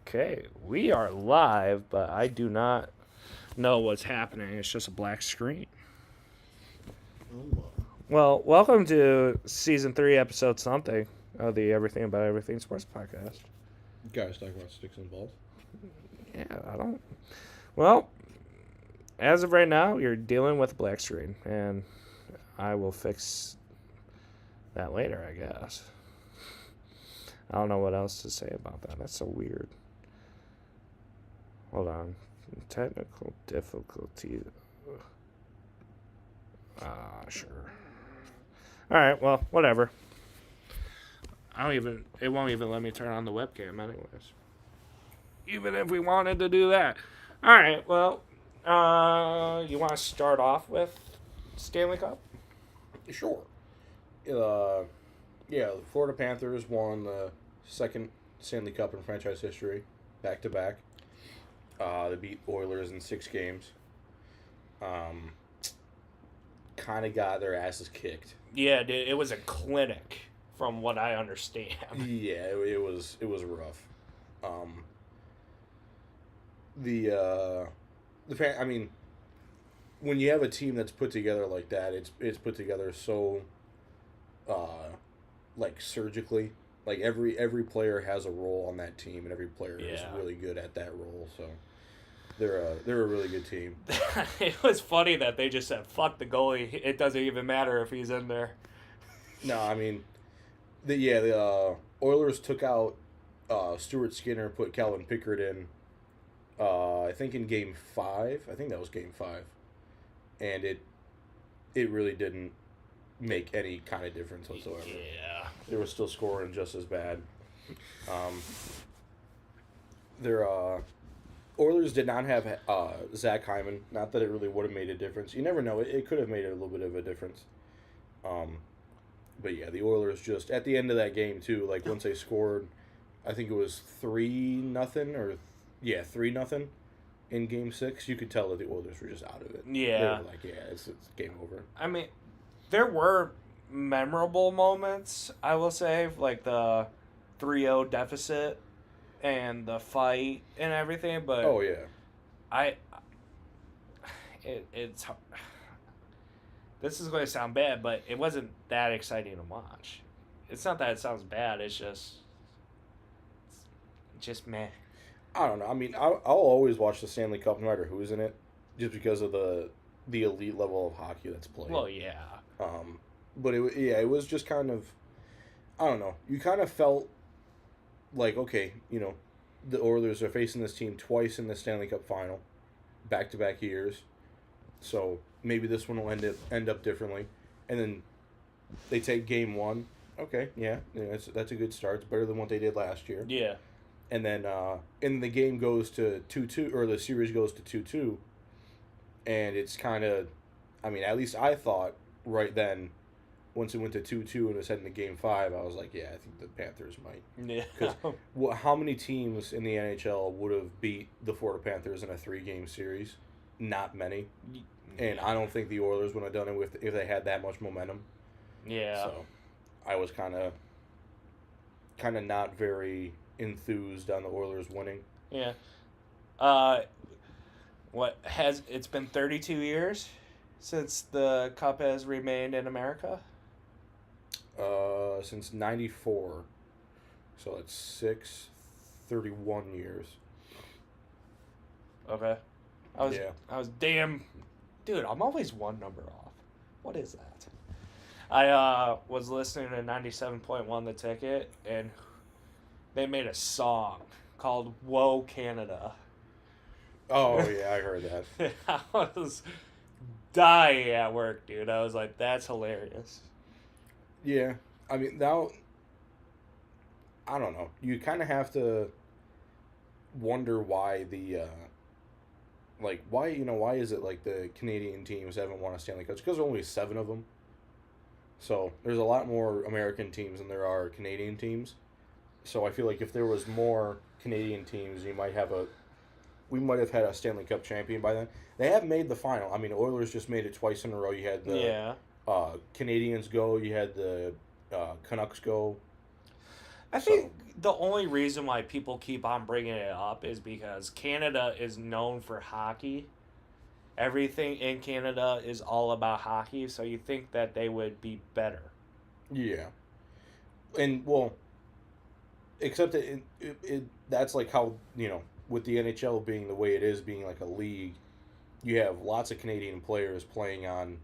Okay, we are live, but I do not know what's happening. It's just a black screen. Well, welcome to season 3, episode something of the Everything About Everything Sports Podcast. Guys talking about sticks and balls. Yeah, I don't. Well, as of right now, you're dealing with a black screen, and I will fix that later, I guess. I don't know what else to say about that. That's so weird. Hold on. Technical difficulties. Sure. All right, well, whatever. It won't even let me turn on the webcam anyways. Even if we wanted to do that. All right, well, you want to start off with Stanley Cup? Sure. The Florida Panthers won the second Stanley Cup in franchise history, back to back. They beat Oilers in 6 games. Kind of got their asses kicked. Yeah, dude, it was a clinic, from what I understand. Yeah, it was rough. I mean, when you have a team that's put together like that, it's put together so, like surgically. Like every player has a role on that team, and every player is Yeah. really good at that role. So they're a really good team. It was funny that they just said, fuck the goalie. It doesn't even matter if he's in there. No, I mean, the Oilers took out Stuart Skinner, put Calvin Pickard in. I think in Game 5. I think that was Game 5, and it really didn't make any kind of difference whatsoever. Yeah. They were still scoring just as bad. Their Oilers did not have Zach Hyman. Not that it really would have made a difference. You never know. It could have made a little bit of a difference. But yeah, the Oilers just at the end of that game too. Like once they scored, I think it was 3-0 or 3-0 in Game 6. You could tell that the Oilers were just out of it. Yeah. They were like, it's game over. I mean, there were memorable moments, I will say, like the 3-0 deficit and the fight and everything, but Oh yeah. it's this is going to sound bad, but it wasn't that exciting to watch. It's not that it sounds bad, it's just meh. I don't know. I mean, I'll always watch the Stanley Cup no matter who's in it, just because of the elite level of hockey that's played. Well, yeah. But it was just kind of, I don't know. You kind of felt like, okay, the Oilers are facing this team twice in the Stanley Cup final, back to back years, so maybe this one will end up differently, and then they take Game 1. Okay, that's a good start. It's better than what they did last year. Yeah. And then the game goes to 2-2, or the series goes to 2-2, and it's kind of, I mean, at least I thought right then, once it went to 2-2 and it was heading to Game 5, I was like, yeah, I think the Panthers might. Yeah. Because how many teams in the NHL would have beat the Florida Panthers in a 3-game series? Not many. And I don't think the Oilers would have done it if they had that much momentum. Yeah. So I was kind of not very enthused on the Oilers winning. Yeah. It's been 32 years since the Cup has remained in America? Since 94. So it's 31 years. Okay. I was damn... Dude, I'm always one number off. What is that? I was listening to 97.1 The Ticket, and they made a song called Whoa Canada. Oh, yeah, I heard that. I was dying at work, dude. I was like, that's hilarious. Yeah. I mean, now, I don't know. You kind of have to wonder why why is it like the Canadian teams haven't won a Stanley Cup? It's because there are only 7 of them. So there's a lot more American teams than there are Canadian teams. So I feel like if there was more Canadian teams, we might have had a Stanley Cup champion by then. They have made the final. I mean, Oilers just made it twice in a row. You had the Canadians go. You had the Canucks go. I think the only reason why people keep on bringing it up is because Canada is known for hockey. Everything in Canada is all about hockey, so you think that they would be better. Yeah, and well, except that that's like how with the NHL being the way it is, being like a league, you have lots of Canadian players playing on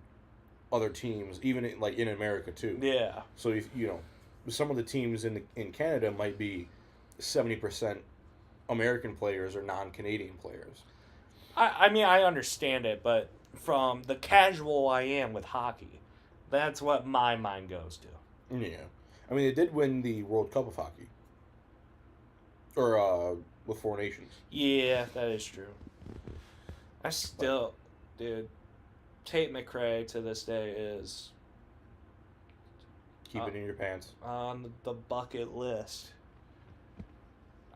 other teams, even like in America too. Yeah. So if some of the teams in Canada might be 70% American players or non-Canadian players. I mean, I understand it, but from the casual I am with hockey, that's what my mind goes to. Yeah, I mean they did win the World Cup of hockey, or with Four Nations. Yeah, that is true. I still, dude, Tate McRae to this day is Keep it in your pants. on the bucket list.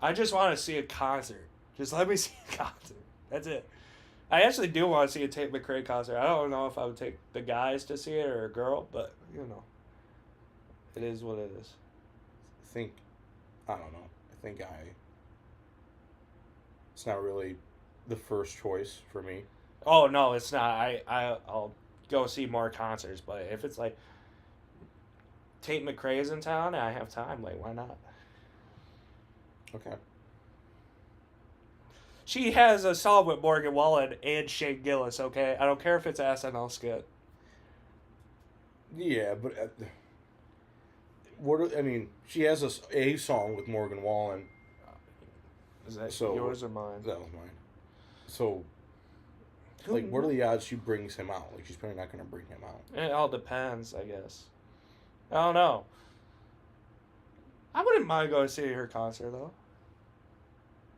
I just want to see a concert. Just let me see a concert. That's it. I actually do want to see a Tate McRae concert. I don't know if I would take the guys to see it or a girl, but it is what it is. I don't know. It's not really the first choice for me. Oh no, it's not. I'll go see more concerts, but if it's like Tate McRae is in town and I have time, like why not? Okay. She has a song with Morgan Wallen and Shane Gillis. Okay, I don't care if it's an SNL skit. Yeah, but she has a song with Morgan Wallen. Is that yours or mine? That was mine. So, like, what are the odds she brings him out? Like, she's probably not going to bring him out. It all depends, I guess. I don't know. I wouldn't mind going to see her concert, though.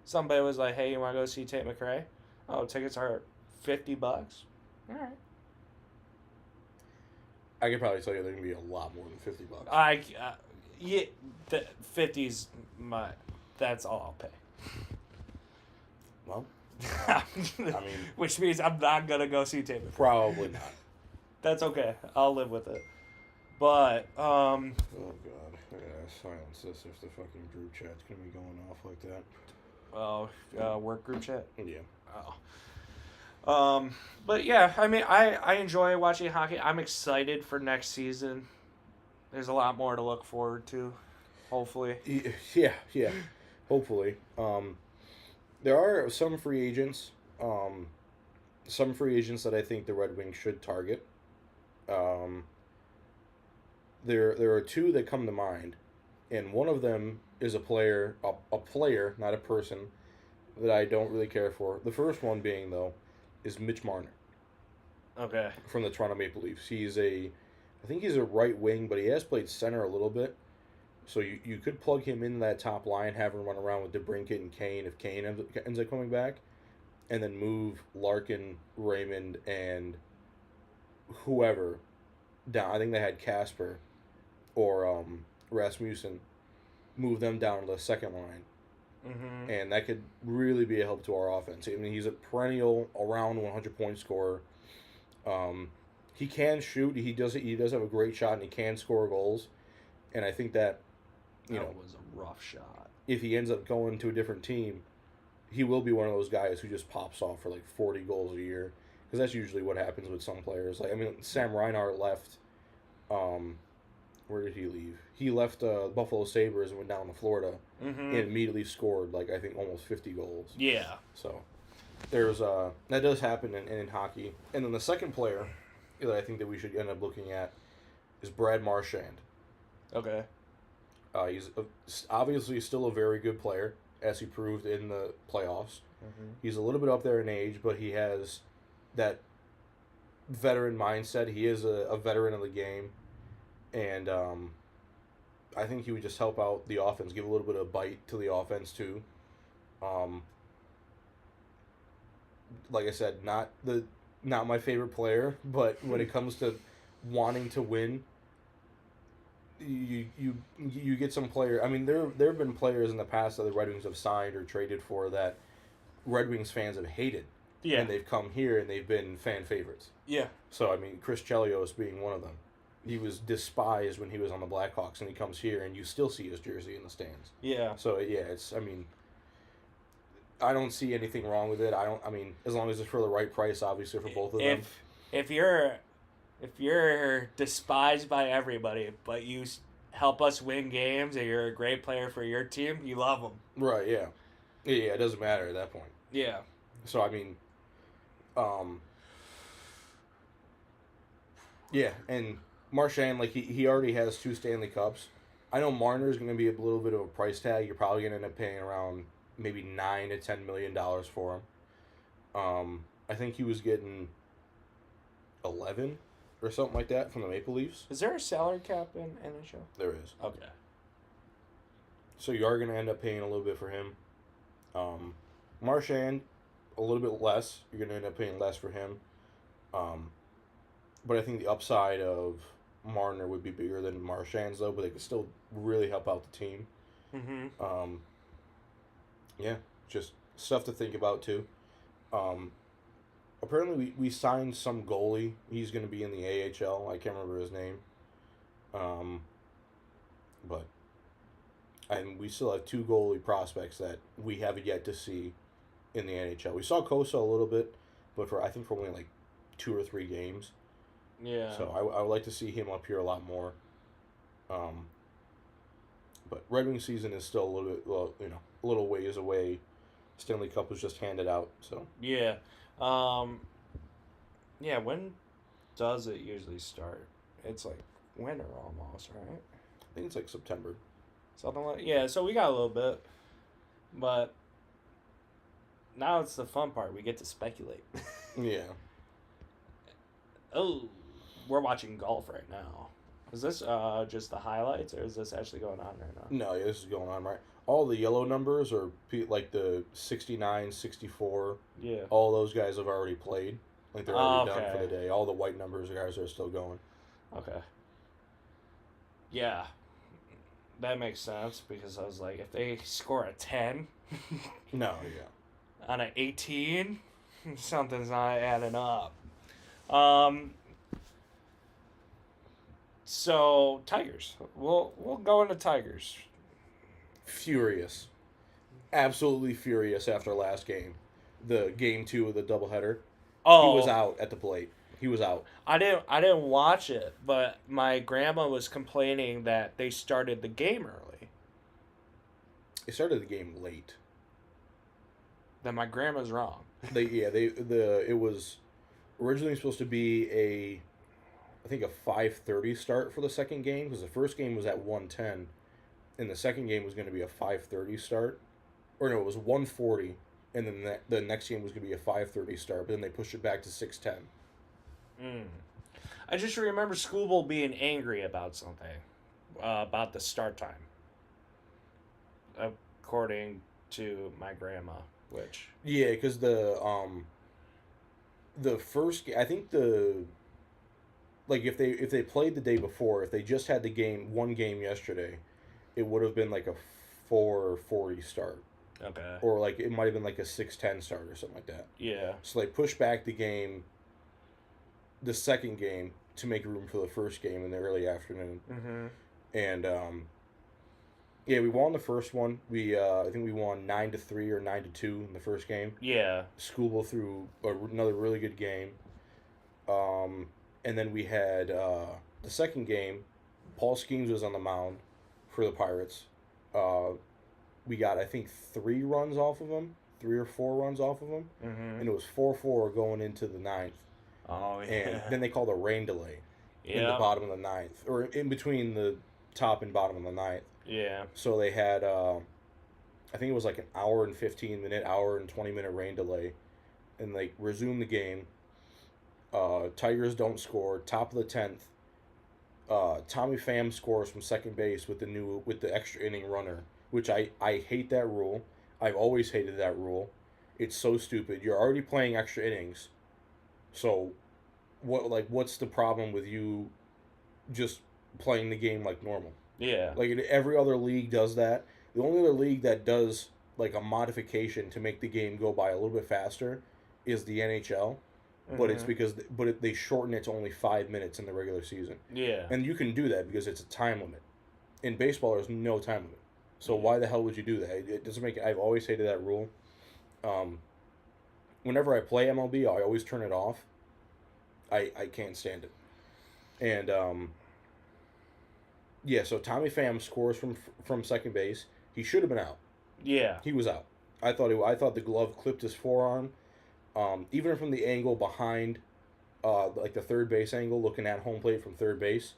Somebody was like, hey, you want to go see Tate McRae? Oh, tickets are $50. All right. I could probably tell you they're going to be a lot more than $50. Yeah, the 50's that's all I'll pay. Well, I mean, which means I'm not gonna go see Tate McRae. Probably not. That's okay. I'll live with it. But oh god, I gotta silence this if the fucking group chat's gonna be going off like that. Oh, work group chat. Yeah. Oh. But yeah, I mean, I enjoy watching hockey. I'm excited for next season. There's a lot more to look forward to, hopefully. Yeah. Hopefully. There are some free agents. Some free agents that I think the Red Wings should target. There are two that come to mind, and one of them is a player, not a person, that I don't really care for. The first one being, though, is Mitch Marner. Okay. From the Toronto Maple Leafs. I think he's a right wing, but he has played center a little bit. So you could plug him into that top line, have him run around with DeBrincat and Kane if Kane ends up coming back, and then move Larkin, Raymond, and whoever down. I think they had Casper or Rasmussen. Move them down to the second line. Mm-hmm. And that could really be a help to our offense. I mean, he's a perennial around 100-point scorer. He can shoot. He does have a great shot, and he can score goals. And I think that, that was a rough shot. If he ends up going to a different team, he will be one of those guys who just pops off for like 40 goals a year. Because that's usually what happens with some players. Like, I mean, Sam Reinhart left. Where did he leave? He left Buffalo Sabres and went down to Florida, and immediately scored like I think almost 50 goals. Yeah. So there's that does happen in hockey. And then the second player that I think that we should end up looking at is Brad Marchand. Okay. He's obviously still a very good player, as he proved in the playoffs. Mm-hmm. He's a little bit up there in age, but he has that veteran mindset. He is a veteran of the game. And I think he would just help out the offense, give a little bit of bite to the offense, too. Like I said, not my favorite player, but when it comes to wanting to win, you get some player. I mean, there have been players in the past that the Red Wings have signed or traded for that Red Wings fans have hated. Yeah. And they've come here and they've been fan favorites. Yeah. So, I mean, Chris Chelios being one of them. he was despised when he was on the Blackhawks, and he comes here, and you still see his jersey in the stands. Yeah. So yeah, I mean, I don't see anything wrong with it. I mean, as long as it's for the right price, obviously for both of them. If you're despised by everybody, but you help us win games, and you're a great player for your team, you love them. Right. Yeah. Yeah. It doesn't matter at that point. Yeah. So I mean, yeah, and Marchand, like he already has 2 Stanley Cups. I know Marner's going to be a little bit of a price tag. You're probably going to end up paying around maybe $9 to $10 million for him. I think he was getting 11 or something like that from the Maple Leafs. Is there a salary cap in NHL? There is. Okay. So you are going to end up paying a little bit for him. Marchand, a little bit less. You're going to end up paying less for him. But I think the upside of Marner would be bigger than Marchand's, though, but they could still really help out the team. Mm-hmm. Yeah, just stuff to think about, too. Apparently, we signed some goalie. He's going to be in the AHL. I can't remember his name. But and we still have 2 goalie prospects that we haven't yet to see in the NHL. We saw Kosa a little bit, but I think for only like 2 or 3 games. Yeah. So I would like to see him up here a lot more. But Red Wing season is still a little bit, well, a little ways away. Stanley Cup was just handed out, so. Yeah. Yeah, when does it usually start? It's like winter almost, right? I think it's like September. Something like, yeah, so we got a little bit. But now it's the fun part. We get to speculate. Yeah. Oh, we're watching golf right now. Is this just the highlights, or is this actually going on right now? No, yeah, this is going on, right? All the yellow numbers are like the 69, 64. Yeah. All those guys have already played. Like they're already done for Okay. the day. All the white numbers guys are still going. Okay. Yeah. That makes sense, because I was like, if they score a 10 No, yeah. on an 18, something's not adding up. So Tigers. We'll go into Tigers. Furious. Absolutely furious after last game. The game 2 of the doubleheader. Oh, He was out at the plate. He was out. I didn't watch it, but my grandma was complaining that they started the game early. They started the game late. Then my grandma's wrong. It was originally supposed to be I think a 5:30 start for the second game, because the first game was at 1:10, and the second game was going to be a 5:30 start, or no, it was 1:40, and then the next game was going to be a 5:30 start, but then they pushed it back to 6:10. I just remember Scooble being angry about something, about the start time, according to my grandma, which... Yeah, because the first, I think like if they played the day before, if they just had one game yesterday, it would have been like a 4:40 start. Okay. Or like it might have been like a 6:10 start or something like that. Yeah. So they pushed back the second game, to make room for the first game in the early afternoon. Mm-hmm. And yeah, we won the first one. I think we won 9-3 or 9-2 in the first game. Yeah. Scooble threw another really good game. And then we had the second game. Paul Skeens was on the mound for the Pirates. We got, I think, 3 runs off of him, 3 or 4 runs off of him, Mm-hmm. and it was 4-4 going into the 9th. Oh, yeah. And then they called a rain delay in the bottom of the 9th, or in between the top and bottom of the 9th. Yeah. So they had, I think it was like an hour and 15-minute, hour and 20-minute rain delay, and they resumed the game. Tigers don't score. Top of the 10th, Tommy Pham scores from second base with the extra inning runner, which I hate that rule. I've always hated that rule. It's so stupid. You're already playing extra innings, so what's the problem with you just playing the game like normal? Yeah. Like every other league does that. The only other league that does like a modification to make the game go by a little bit faster is the NHL. but it's because they shorten it to only 5 minutes in the regular season, Yeah. and you can do that because it's a time limit. In baseball, there's no time limit, so why the hell would you do that? It doesn't make. I've always hated that rule. Whenever I play MLB, I always turn it off. I can't stand it, and yeah. So Tommy Pham scores from second base. He should have been out. Yeah. He was out. I thought the glove clipped his forearm. Even from the angle behind, like the third base angle, looking at home plate from third base,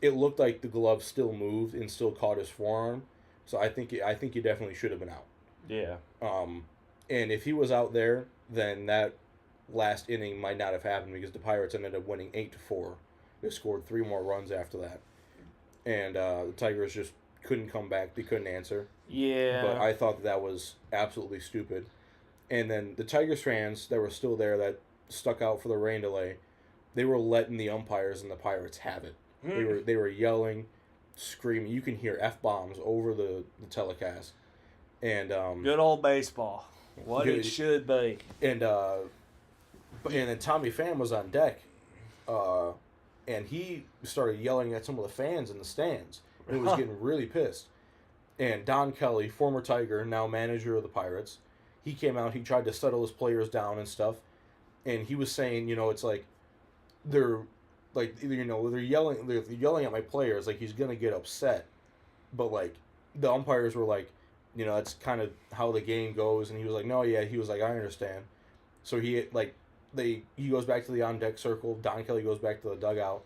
it looked like the glove still moved and still caught his forearm. So I think he definitely should have been out. Yeah. And if he was out there, then that last inning might not have happened because the Pirates ended up winning 8-4. They scored 3 more runs after that, and the Tigers just couldn't come back. They couldn't answer. Yeah. But I thought that was absolutely stupid. And then the Tigers fans that were still there that stuck out for the rain delay, they were letting the umpires and the Pirates have it. They were yelling, screaming. You can hear F-bombs over the telecast. And good old baseball. What it should be. And then Tommy Pham was on deck, and he started yelling at some of the fans in the stands. And he was getting really pissed. And Don Kelly, former Tiger, now manager of the Pirates, he came out. He tried to settle his players down and stuff, and he was saying, it's like they're yelling at my players, like he's gonna get upset, but like the umpires were like, that's kind of how the game goes, and he was like, no, yeah, he was like, I understand. So he goes back to the on deck circle. Don Kelly goes back to the dugout,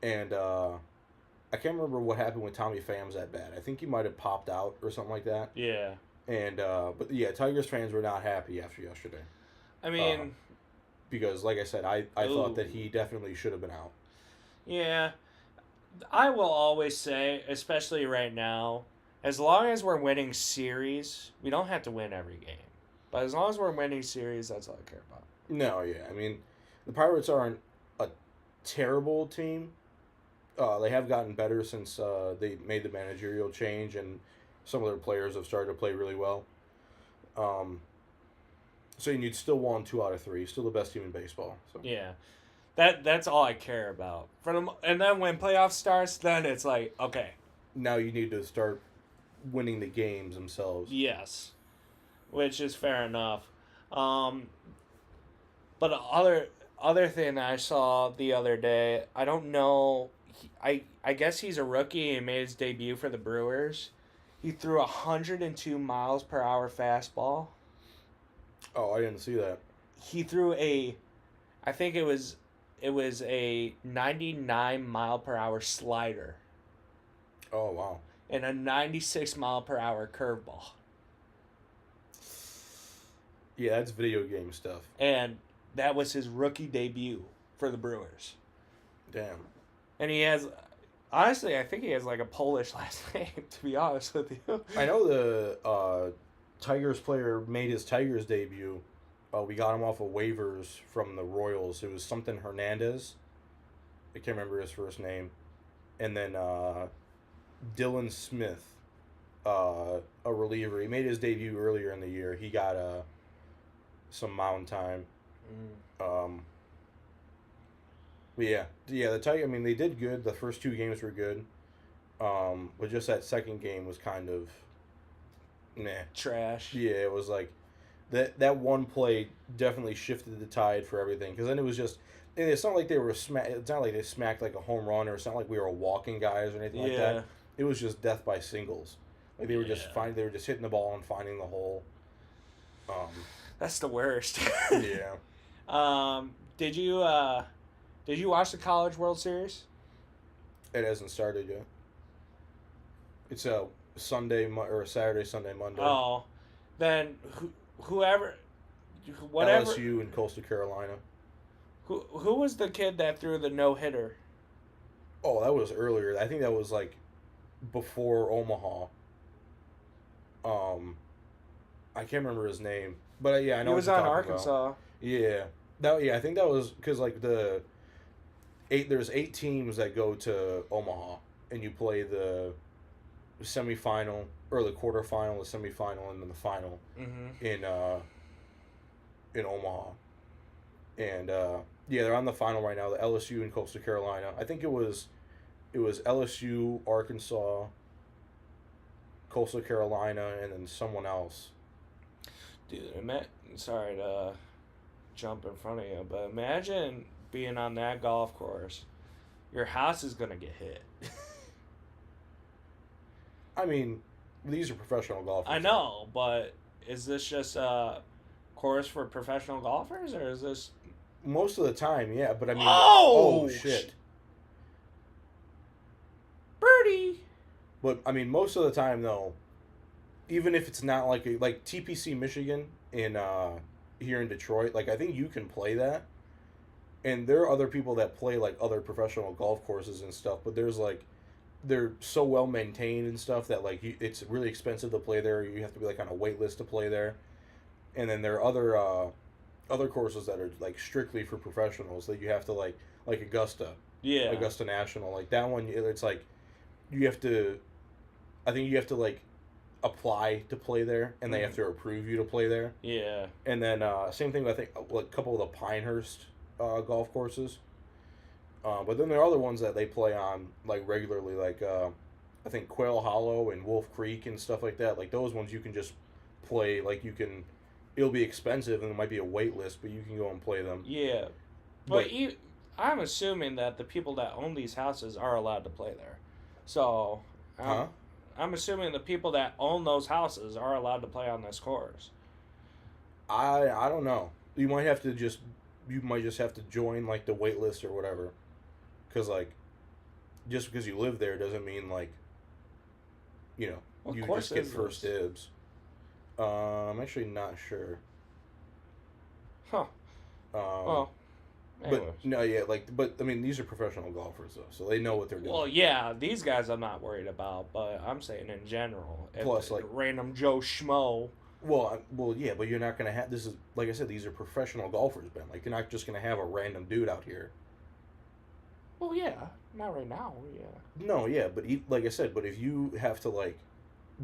and I can't remember what happened with Tommy Pham's that bad. I think he might have popped out or something like that. Yeah. And but yeah, Tigers fans were not happy after yesterday. I mean, because like I said, I thought that he definitely should have been out. Yeah. I will always say, especially right now, as long as we're winning series, we don't have to win every game. But as long as we're winning series, that's all I care about. No, yeah. I mean, the Pirates aren't a terrible team. They have gotten better since they made the managerial change, and some of their players have started to play really well. So you'd still won 2 out of 3. Still the best team in baseball. So. Yeah. That's all I care about. And then when playoffs starts, then it's like, okay. Now you need to start winning the games themselves. Yes. Which is fair enough. But other thing that I saw the other day, I don't know, I guess he's a rookie and made his debut for the Brewers. He threw 102 miles per hour fastball. Oh, I didn't see that. He threw I think it was a 99 mile per hour slider. Oh, wow. And a 96 mile per hour curveball. Yeah, that's video game stuff. And that was his rookie debut for the Brewers. Damn. And he has, honestly, I think he has like a Polish last name, to be honest with you. I know the Tigers player made his Tigers debut. We got him off of waivers from the Royals. It was something Hernandez. I can't remember his first name. And then Dylan Smith, a reliever. He made his debut earlier in the year. He got some mound time. But yeah, the Tigers, I mean, they did good. The first 2 games were good. But just that second game was kind of meh. Trash. Yeah, it was like that one play definitely shifted the tide for everything. Because then it was just, and it's not like they were it's not like they smacked like a home run, or it's not like we were walking guys or anything like that. It was just death by singles. Like they were just they were just hitting the ball and finding the hole. That's the worst. Yeah. Did you watch the College World Series? It hasn't started yet. It's a Sunday or a Saturday, Sunday, Monday. Oh, then whatever. LSU and Coastal Carolina. Who was the kid that threw the no-hitter? Oh, that was earlier. I think that was like before Omaha. I can't remember his name, but yeah, I know He was what you're on talking Arkansas. about. Yeah, I think that was because like there's 8 teams that go to Omaha, and you play the semifinal or the quarterfinal, the semifinal, and then the final in Omaha. And yeah, they're on the final right now. The LSU and Coastal Carolina. I think it was LSU, Arkansas, Coastal Carolina, and then someone else. Dude, sorry to jump in front of you, but imagine being on that golf course. Your house is gonna get hit. I mean, these are professional golfers. I know, but is this just a course for professional golfers, or is this? Most of the time, yeah. But I mean, Oh, shit. Birdie. But I mean, most of the time though, even if it's not like like TPC Michigan in here in Detroit, like I think you can play that. And there are other people that play like other professional golf courses and stuff, but there's like they're so well maintained and stuff that like it's really expensive to play there. You have to be like on a wait list to play there. And then there are other courses that are like strictly for professionals that you have to like Augusta, Yeah. Augusta National, like that one. It's like you have to, I think you have to like apply to play there, and they have to approve you to play there. Yeah. And then same thing. I think like a couple of the Pinehurst golf courses. But then there are other ones that they play on like regularly, like I think Quail Hollow and Wolf Creek and stuff like that. Like those ones you can just play. Like you can, it'll be expensive and there might be a wait list, but you can go and play them. Yeah. But I'm assuming that the people that own these houses are allowed to play there. So, I'm assuming the people that own those houses are allowed to play on this course. I don't know. You might have to just have to join like the wait list or whatever, because like just because you live there doesn't mean like you just get first dibs. I'm actually not sure. Huh. Well, anyways. But no, yeah, but I mean these are professional golfers though, so they know what they're doing. Well, yeah, these guys I'm not worried about, but I'm saying in general. Plus, like random Joe Schmo. Well, yeah, but you're not gonna have. This is like I said. These are professional golfers, Ben. Like you're not just gonna have a random dude out here. Well, yeah, not right now. Yeah. No, yeah, but like I said, but if you have to like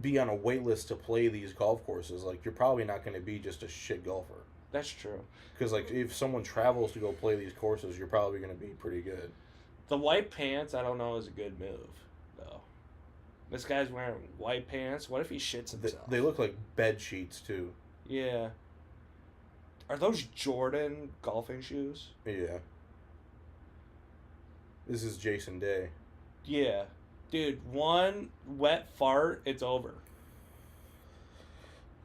be on a wait list to play these golf courses, like you're probably not gonna be just a shit golfer. That's true. Because like if someone travels to go play these courses, you're probably gonna be pretty good. The white pants, I don't know, is a good move though. This guy's wearing white pants. What if he shits himself? They look like bed sheets too. Yeah. Are those Jordan golfing shoes? Yeah. This is Jason Day. Yeah. Dude, one wet fart, it's over.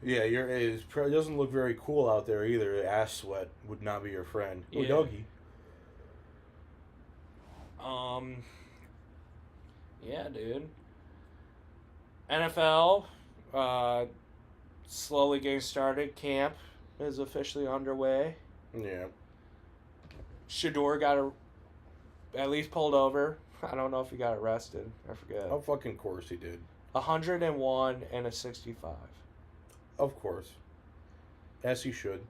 Yeah, it doesn't look very cool out there either. Ass sweat would not be your friend. Yeah. Oh, Dougie. Yeah, dude. NFL, slowly getting started. Camp is officially underway. Yeah. Shador got at least pulled over. I don't know if he got arrested. I forget. Of fucking course he did. 101 and a 65. Of course. As he should.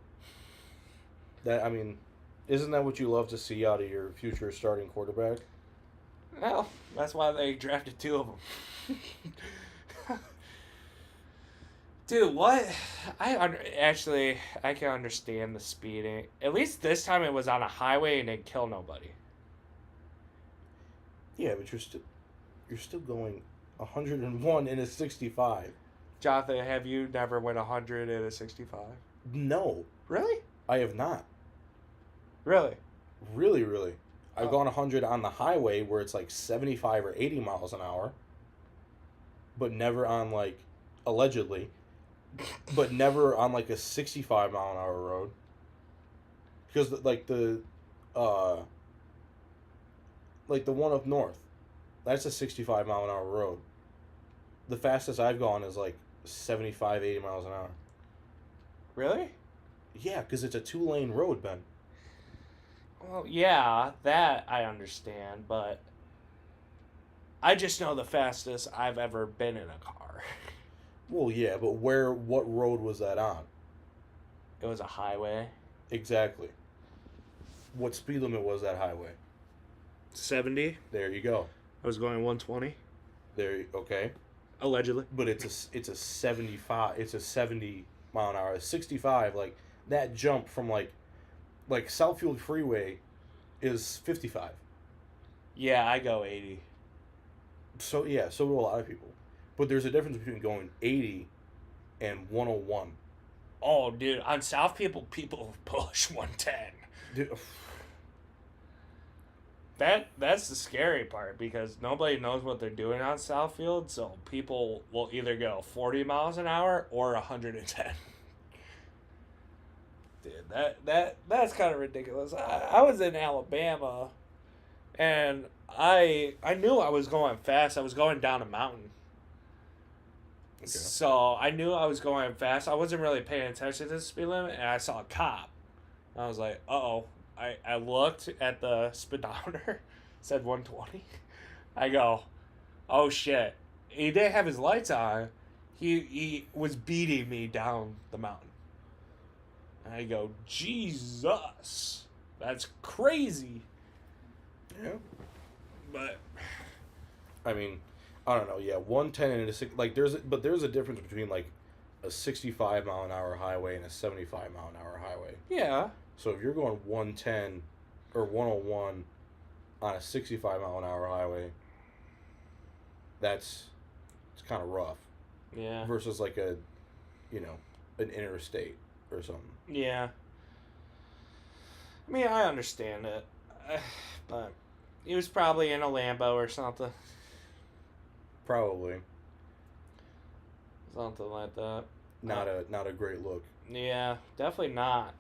Isn't that what you love to see out of your future starting quarterback? Well, that's why they drafted two of them. Dude, what? I can understand the speeding. At least this time it was on a highway and didn't kill nobody. Yeah, but you're still going 101 in a 65. Jonathan, have you never went 100 in a 65? No. Really? I have not. Really? Really, really. I've gone 100 on the highway where it's like 75 or 80 miles an hour. But never on like, allegedly, but never on like a 65 mile an hour road. Because like the one up north, that's a 65 mile an hour road. The fastest I've gone is like 75, 80 miles an hour. Really? Yeah, because it's a 2-lane road, Ben. Well, yeah, that I understand, but I just know the fastest I've ever been in a car. Well, yeah, but what road was that on? It was a highway. Exactly. What speed limit was that highway? 70. There you go. I was going 120. Okay. Allegedly. But it's a 75. It's a 70 mile an hour. 65, like that jump from like Like Southfield Freeway is 55. Yeah, I go 80. So yeah, so do a lot of people. But there's a difference between going 80 and 101. Oh, dude, on South people push 110. Dude, That's the scary part because nobody knows what they're doing on Southfield, so people will either go 40 miles an hour or 110. Dude, that's kind of ridiculous. I was in Alabama, and I knew I was going fast. I was going down a mountain. Okay. So I knew I was going fast. I wasn't really paying attention to the speed limit, and I saw a cop. I was like, uh-oh. I looked at the speedometer, said 120. I go, oh shit. He didn't have his lights on. He was beating me down the mountain. And I go, Jesus. That's crazy. yeah. But I mean, I don't know. Yeah, 110 and a six. Like there's a difference between like a 65 mile an hour highway and a 75 mile an hour highway. yeah. So if you're going 110 or 101 on a 65 mile an hour highway, it's kind of rough. Yeah. Versus like an interstate or something. Yeah. I mean, I understand it. But he was probably in a Lambo or something. Probably Something like that. not a great look. Yeah, definitely not.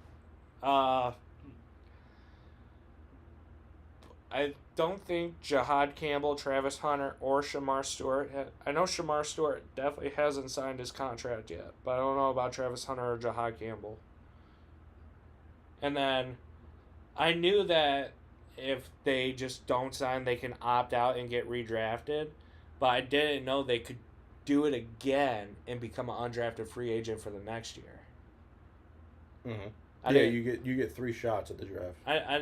I don't think Jahad Campbell, Travis Hunter, or Shamar Stewart. I know Shamar Stewart definitely hasn't signed his contract yet, but I don't know about Travis Hunter or Jahad Campbell. And then I knew that if they just don't sign, they can opt out and get redrafted, but I didn't know they could do it again and become an undrafted free agent for the next year. Mm-hmm. I Yeah, didn't- you get 3 shots at the draft. I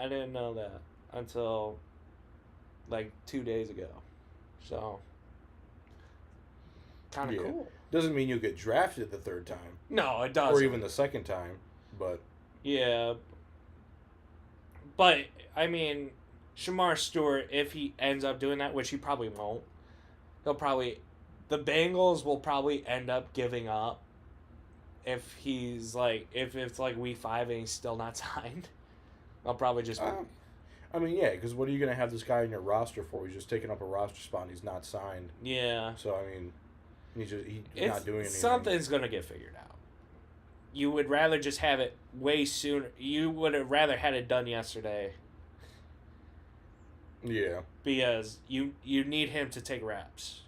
didn't know that until like 2 days ago. So kind of Yeah. cool. Doesn't mean you'll get drafted the third time No, it doesn't. or even the second time, but Yeah. But I mean, Shamar Stewart, if he ends up doing that, which he probably won't, the Bengals will probably end up giving up if he's like if it's like week 5 and he's still not signed. I'll probably just I mean, yeah, because what are you going to have this guy in your roster for? He's just taking up a roster spot and he's not signed. yeah. So, I mean, he's It's not doing anything. something's gonna get figured out. You would rather just have it way sooner. You would have rather had it done yesterday Yeah. because you need him to take reps.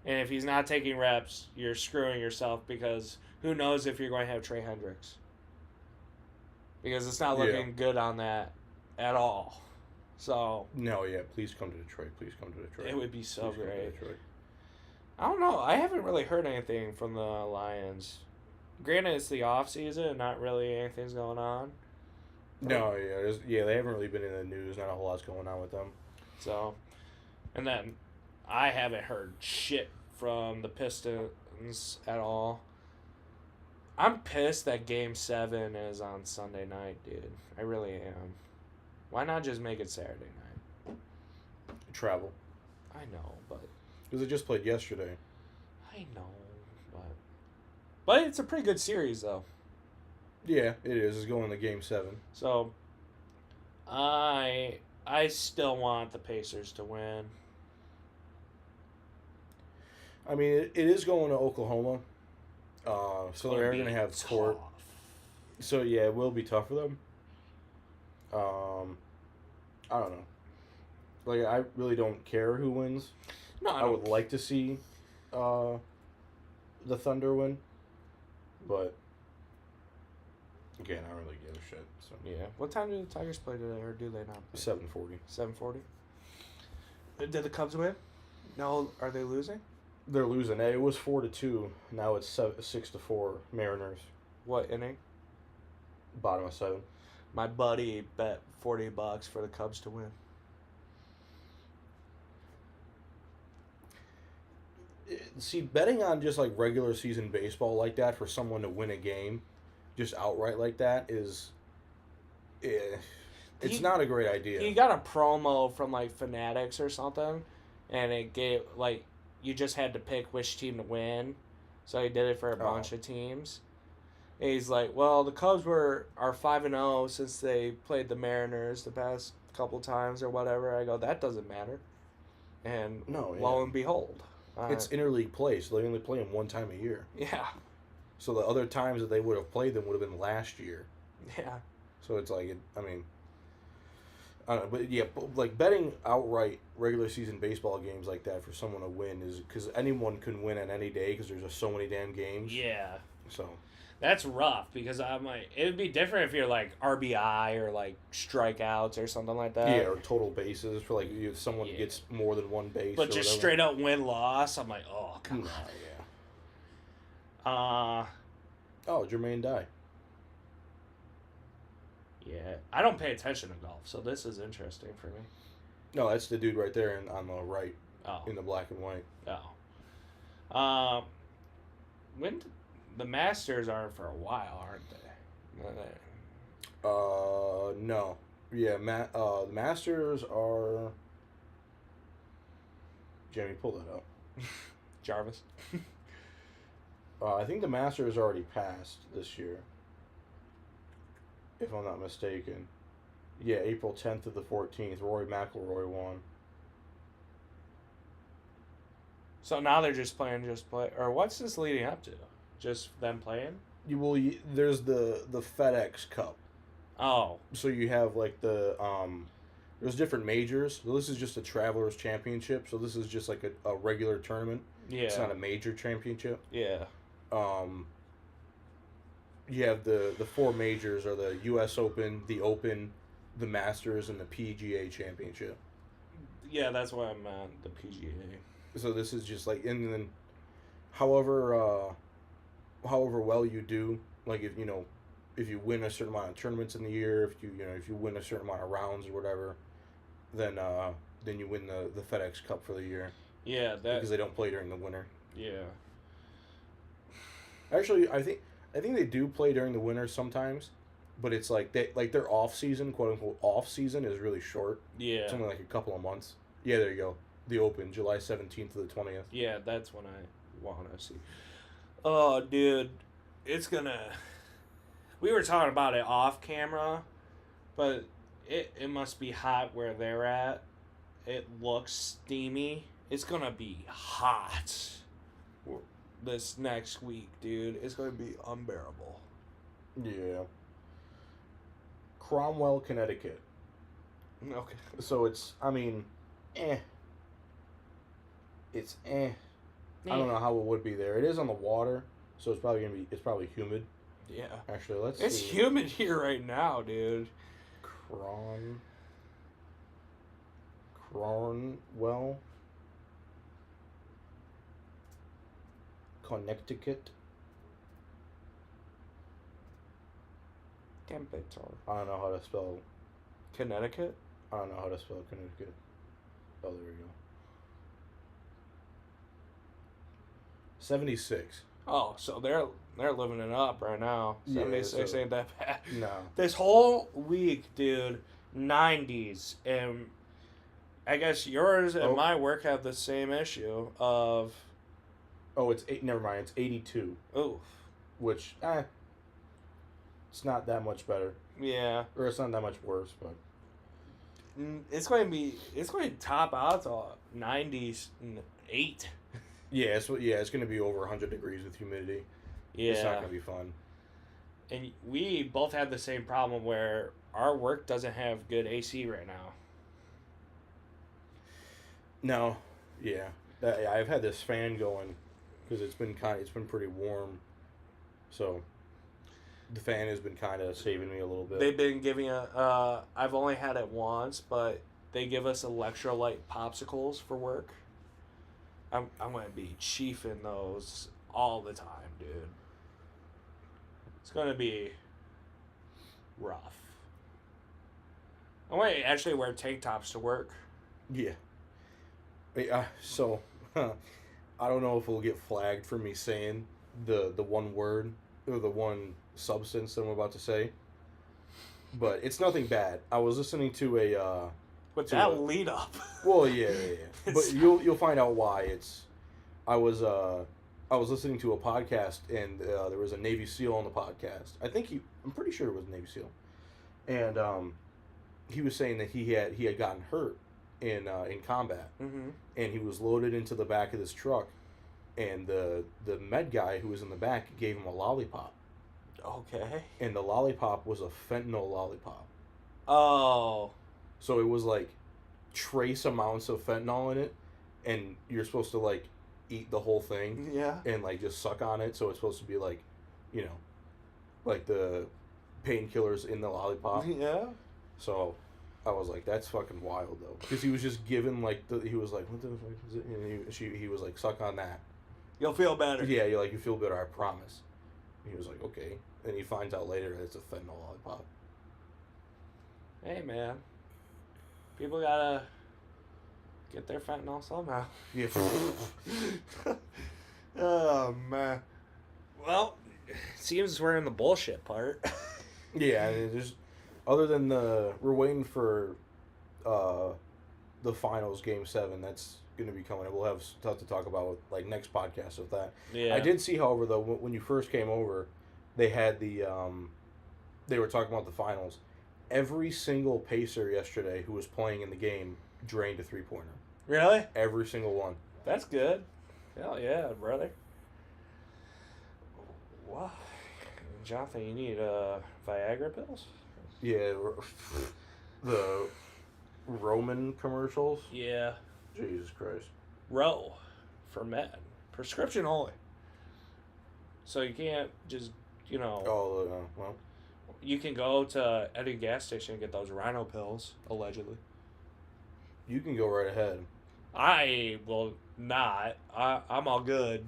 And if he's not taking reps, you're screwing yourself because who knows if you're going to have Trey Hendricks. Because it's not looking good on that at all. So No, yeah, please come to Detroit. Please come to Detroit. it would be so Please come to great. Detroit. I don't know. I haven't really heard anything from the Lions. Granted, it's the off season and not really anything's going on. No, yeah, they haven't really been in the news. Not a whole lot's going on with them. So, and then I haven't heard shit from the Pistons at all. I'm pissed that Game 7 is on Sunday night, dude. I really am. Why not just make it Saturday night? Travel. I know, but Because it just played yesterday. I know, but it's a pretty good series though. Yeah, it is. It's going to Game 7. So, I still want the Pacers to win. I mean, it is going to Oklahoma. So they're going to have court. tough. So, yeah, it will be tough for them. I don't know. Like, I really don't care who wins. No, I would like to see the Thunder win. But, again, I don't really give a shit. So Yeah. What time do the Tigers play today, or do they not play? 7:40. 7:40. Did the Cubs win? No. Are they losing? They're losing. It was 4-2. Now it's 6-4. Mariners. What inning? Bottom of 7. My buddy bet $40 for the Cubs to win. See, betting on just like regular season baseball like that for someone to win a game, just outright like that, is Yeah, it's He- not a great idea. He got a promo from like Fanatics or something, and it gave like you just had to pick which team to win. So he did it for a bunch of teams. And he's like, well, the Cubs are 5-0 since they played the Mariners the past couple times or whatever. I go, that doesn't matter. And No, lo yeah. and behold, It's interleague play, so they only play them one time a year. yeah, So the other times that they would have played them would have been last year. yeah, So it's like, I mean, I don't know, but yeah, like betting outright regular season baseball games like that for someone to win is because anyone can win on any day because there's just so many damn games. yeah. So That's rough because I'm like, it would be different if you're like RBI or like strikeouts or something like that. yeah, or total bases for like if someone Yeah. gets more than one base. But or just whatever. straight up win loss, I'm like, oh come No, yeah. on. Oh, Jermaine Dye. Yeah, I don't pay attention to golf, so this is interesting for me. No, that's the dude right there on the right Oh, in the black and white. oh. When the Masters aren't for a while, aren't they? No. Yeah, the Masters are. Jimmy, pull that up. Jarvis. I think the Masters already passed this year. If I'm not mistaken. Yeah, April 10th to the 14th. Rory McIlroy won. So now they're just playing, or what's this leading up to? Just them playing? There's the FedEx Cup. Oh, So you have like there's different majors. So this is just a Travelers Championship. So this is just like a regular tournament. yeah, It's not a major championship. yeah, You have the four majors are the U.S. Open, the Open, the Masters, and the PGA Championship. yeah. That's why I'm on the PGA. So this is just like, and then, however well you do, like if you win a certain amount of tournaments in the year, if you win a certain amount of rounds or whatever, then you win the FedEx Cup for the year Yeah, because they don't play during the winter. yeah. Actually, I think they do play during the winter sometimes, but it's like their off season, quote unquote off season, is really short. Yeah. It's only like a couple of months. Yeah, there you go. The Open, July 17th to the 20th. Yeah, that's when I want to see. Oh, dude. It's gonna... We were talking about it off camera, but it must be hot where they're at. It looks steamy. It's gonna be hot this next week, dude. It's gonna be unbearable. Yeah. Cromwell, Connecticut. Okay. So it's, I mean, It's I don't know how it would be there. It is on the water, so it's probably humid. Yeah. Actually, let's It's see. humid here right now, dude. Cromwell, Connecticut. Temperature. I don't know how to spell. Connecticut? I don't know how to spell Connecticut. Oh, there we go. 76. Oh, so they're living it up right now. Yeah, 76 so- ain't that bad. No. This whole week, dude, 90s, and I guess yours and Oh. my work have the same issue of, Oh, it's never mind. It's 82, oof, which it's not that much better, yeah, or it's not that much worse, but it's going to top out to 98. it's going to be over 100 degrees with humidity. Yeah, It's not going to be fun. and we both have the same problem where our work doesn't have good AC right now. No, yeah, I've had this fan going because it's been pretty warm, so the fan has been kind of saving me a little bit. They've been giving I've only had it once, but they give us electrolyte popsicles for work. I'm going to be chiefing those all the time, dude. It's going to be rough. I might actually wear tank tops to work. Yeah. So, I don't know if we'll get flagged for me saying the one word or the one substance that I'm about to say. but it's nothing bad. I was listening to a. But To that a- lead up. Well, yeah. But It's- you'll find out why. I was listening to a podcast and there was a Navy SEAL on the podcast. I'm pretty sure it was a Navy SEAL, and he was saying that he had gotten hurt in combat, Mm-hmm. and he was loaded into the back of this truck, and the med guy who was in the back gave him a lollipop, Okay. and the lollipop was a fentanyl lollipop. Oh. So it was like trace amounts of fentanyl in it, and you're supposed to like eat the whole thing Yeah. and like just suck on it. So it's supposed to be like, you know, like the painkillers in the lollipop. Yeah. So I was like, that's fucking wild though, because he was just given like he was like, what the fuck is it? And he was like, suck on that. You'll feel better. Yeah, you're like, you feel better, I promise. And he was like, okay. And he finds out later that it's a fentanyl lollipop. Hey, man. People gotta get their fentanyl somehow. Yeah. Oh, man. Well, seems we're in the bullshit part. Yeah, and there's other than we're waiting for the finals game 7 that's going to be coming up. We'll have stuff to talk about with, like next podcast with that. Yeah. I did see, however, though, when you first came over, they had the they were talking about the finals. Every single Pacer yesterday who was playing in the game drained a 3-pointer. Really? Every single one. That's good. Hell yeah, brother. Wow. Jonathan, you need Viagra pills? Yeah, the Roman commercials. Yeah. Jesus Christ. Row for men. Prescription only. So you can't just, Oh, well. you can go to any gas station and get those rhino pills, allegedly. You can go right ahead. I will not. I'm all good.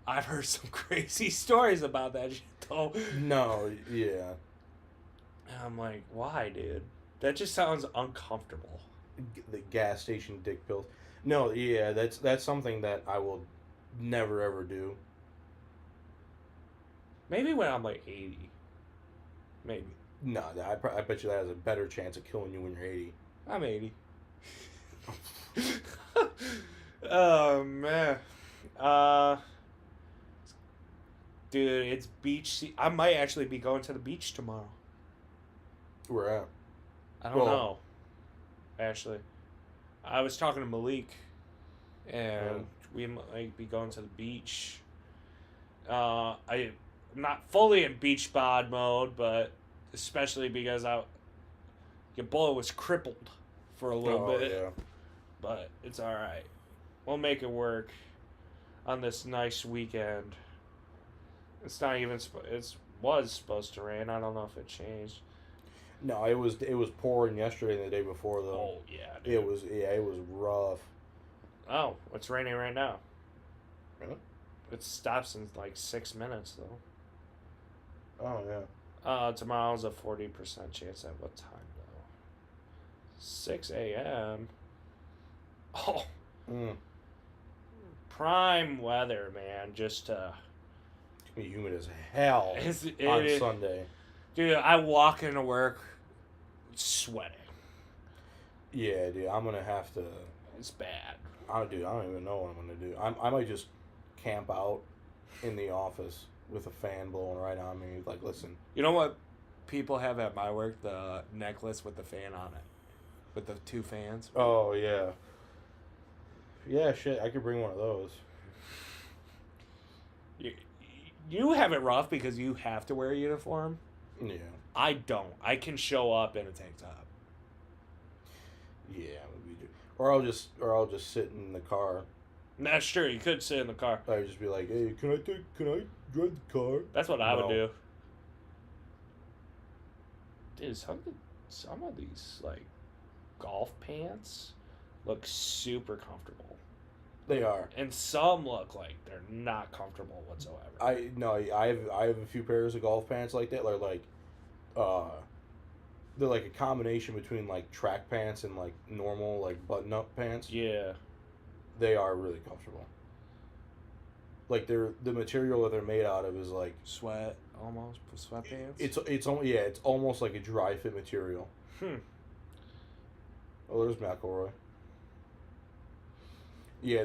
I've heard some crazy stories about that shit, though. No, yeah. And I'm like, why, dude? That just sounds uncomfortable. The gas station dick pills. No, yeah, that's something that I will never ever do. Maybe when I'm like 80. Maybe. No, I bet you that has a better chance of killing you when you're 80. I'm 80. Oh, man. Dude, it's beach I might actually be going to the beach tomorrow. Where at? I don't Well- know. Actually. I was talking to Malik, and we might be going to the beach. I'm not fully in beach bod mode, but especially because your boy was crippled for a little bit. Yeah. But it's all right. We'll make it work on this nice weekend. It's not even. It was supposed to rain. I don't know if it changed. No, it was pouring yesterday and the day before though. Oh yeah. Dude. It was rough. Oh, it's raining right now. Really? It stops in like 6 minutes though. Oh yeah. Tomorrow's a 40% chance. At what time though? 6 a.m. Oh, prime weather, man. Just It's gonna be humid as hell on Sunday. Dude, I walk into work sweating. Yeah, dude, I'm gonna have to. It's bad. I don't even know what I'm gonna do. I might just camp out in the office with a fan blowing right on me. Like, listen. You know what people have at my work? The necklace with the fan on it. With the 2 fans. Oh yeah. Yeah, shit. I could bring one of those. You have it rough because you have to wear a uniform. Yeah. I don't. I can show up in a tank top. Yeah, we do. Or I'll just sit in the car. That's true. You could sit in the car. I'd just be like, hey, can I drive the car? That's what I would No. do. Dude, some of these like golf pants look super comfortable, They are. and some look like they're not comfortable whatsoever. I have a few pairs of golf pants like that. They're like a combination between like track pants and like normal like button up pants. Yeah. They are really comfortable. Like the material that they're made out of is like Sweat, almost sweatpants. it's almost like a dry fit material. Oh, there's McElroy. Yeah,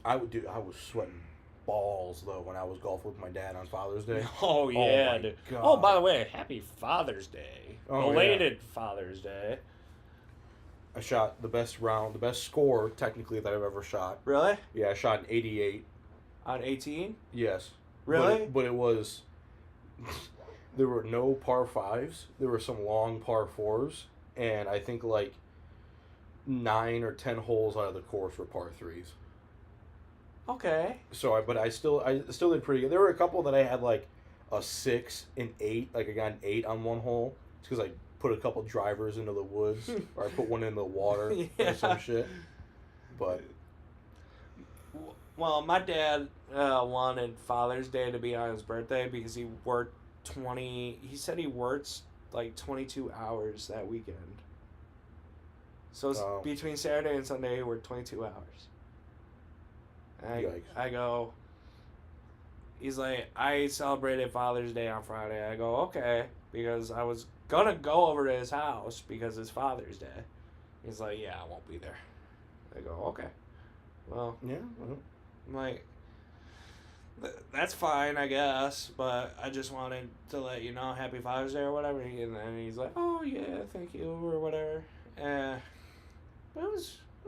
I was sweating balls though when I was golfing with my dad on Father's Day. Oh yeah, my dude. God. Oh, by the way, happy Father's Day. Oh, Belated Father's Day. I shot the best score technically that I've ever shot. Really? Yeah, I shot an 88. On 18? Yes. Really? But it was. There were no par fives. There were some long par fours, and I think like 9 or 10 holes out of the course were par threes. Okay. So I still did pretty good. There were a couple that I had like a 6 and 8. Like I got an 8 on one hole. It's because I put a couple drivers into the woods, or I put one in the water Yeah. or some shit. But Well, my dad wanted Father's Day to be on his birthday because he worked 20. He said he works like 22 hours that weekend. So it's Wow. between Saturday and Sunday, he worked 22 hours. And Yikes. I go. He's like, I celebrated Father's Day on Friday. I go, okay, because I was gonna go over to his house because it's Father's Day. He's like, yeah, I won't be there. I go, okay, well. yeah, well, I'm like, that's fine, I guess, but I just wanted to let you know, Happy Father's Day or whatever. And then he's like, oh yeah, thank you or whatever. But it